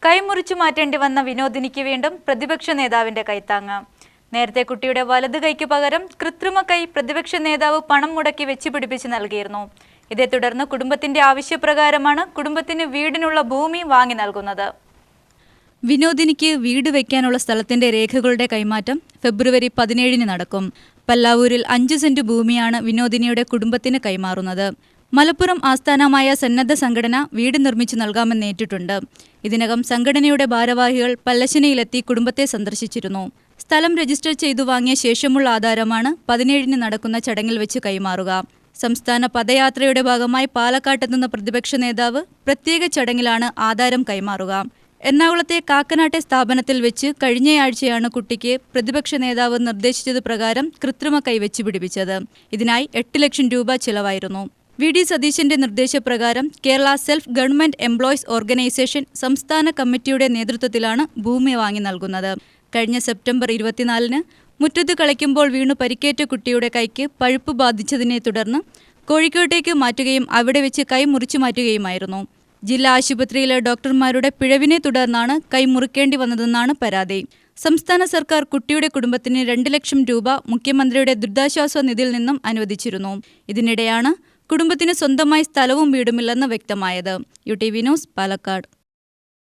കൈമുറിച്ചു മാറ്റേണ്ടി വന്ന വിനോദിനിക്ക് വീണ്ടും പ്രതിപക്ഷ നേതാവിന്റെ കൈത്താങ്ങ്. നേരത്തെ കുട്ടിയുടെ വലത് കൈക്ക് പകരം കൃത്രിമ കൈ പ്രതിപക്ഷ നേതാവ് പണം മുടക്കി വെച്ചുപിടിപ്പിച്ച് നൽകിയിരുന്നു. ഇതേ തുടർന്ന് കുടുംബത്തിന്റെ ആവശ്യപ്രകാരമാണ് കുടുംബത്തിന് വീടിനുള്ള ഭൂമി വാങ്ങി നൽകുന്നത്. വിനോദിനിക്ക് വീട് വയ്ക്കാനുള്ള സ്ഥലത്തിന്റെ രേഖകളുടെ കൈമാറ്റം ഫെബ്രുവരി 17 നടക്കും. പല്ലാവൂരിൽ 5 സെന്റ് ഭൂമിയാണ് വിനോദിനിയുടെ കുടുംബത്തിന് കൈമാറുന്നത്. മലപ്പുറം ആസ്ഥാനമായ സന്നദ്ധ സംഘടന വീട് നിർമ്മിച്ചു നൽകാമെന്നേറ്റിട്ടുണ്ട്. ഇതിനകം സംഘടനയുടെ ഭാരവാഹികൾ പല്ലശ്ശനയിലെത്തി കുടുംബത്തെ സന്ദർശിച്ചിരുന്നു. സ്ഥലം രജിസ്റ്റർ ചെയ്തു വാങ്ങിയ ശേഷമുള്ള ആധാരമാണ് 17 നടക്കുന്ന ചടങ്ങിൽ വെച്ച് കൈമാറുക. സംസ്ഥാന പദയാത്രയുടെ ഭാഗമായി പാലക്കാട്ടെത്തുന്ന പ്രതിപക്ഷ നേതാവ് പ്രത്യേക ചടങ്ങിലാണ് ആധാരം കൈമാറുക. എറണാകുളത്തെ കാക്കനാട്ടെ സ്ഥാപനത്തിൽ വെച്ച് കഴിഞ്ഞയാഴ്ചയാണ് കുട്ടിക്ക് പ്രതിപക്ഷ നേതാവ് നിർദ്ദേശിച്ചത് പ്രകാരം കൃത്രിമ കൈ വെച്ച് പിടിപ്പിച്ചത്. ഇതിനായി 8 ലക്ഷം രൂപ ചിലവായിരുന്നു. വി.ഡി. സതീശന്റെ നിർദ്ദേശപ്രകാരം Kerala self government employees organisation സംസ്ഥാന കമ്മിറ്റിയുടെ നേതൃത്വത്തിലാണ് ഭൂമി വാങ്ങി നൽകുന്നത്. കഴിഞ്ഞ സെപ്റ്റംബർ 24 മുറ്റത്ത് കളിക്കുമ്പോൾ വീണു പരിക്കേറ്റ കുട്ടിയുടെ കൈക്ക് പഴുപ്പ് ബാധിച്ചതിനെ തുടർന്ന് കോഴിക്കോട്ടേക്ക് മാറ്റുകയും അവിടെ വെച്ച് കൈ മുറിച്ചു മാറ്റുകയുമായിരുന്നു. ജില്ലാ ആശുപത്രിയിലെ ഡോക്ടർമാരുടെ പിഴവിനെ തുടർന്നാണ് കൈ മുറിക്കേണ്ടി വന്നതെന്നാണ് പരാതി. സംസ്ഥാന സർക്കാർ കുട്ടിയുടെ കുടുംബത്തിന് 2 ലക്ഷം രൂപ മുഖ്യമന്ത്രിയുടെ ദുരിതാശ്വാസ നിധിയിൽ നിന്നും അനുവദിച്ചിരുന്നു. ഇതിനിടെയാണ് കുടുംബത്തിന് സ്വന്തമായി സ്ഥലവും വീടുമില്ലെന്ന് വ്യക്തമായത്. UTV news, Palakkad.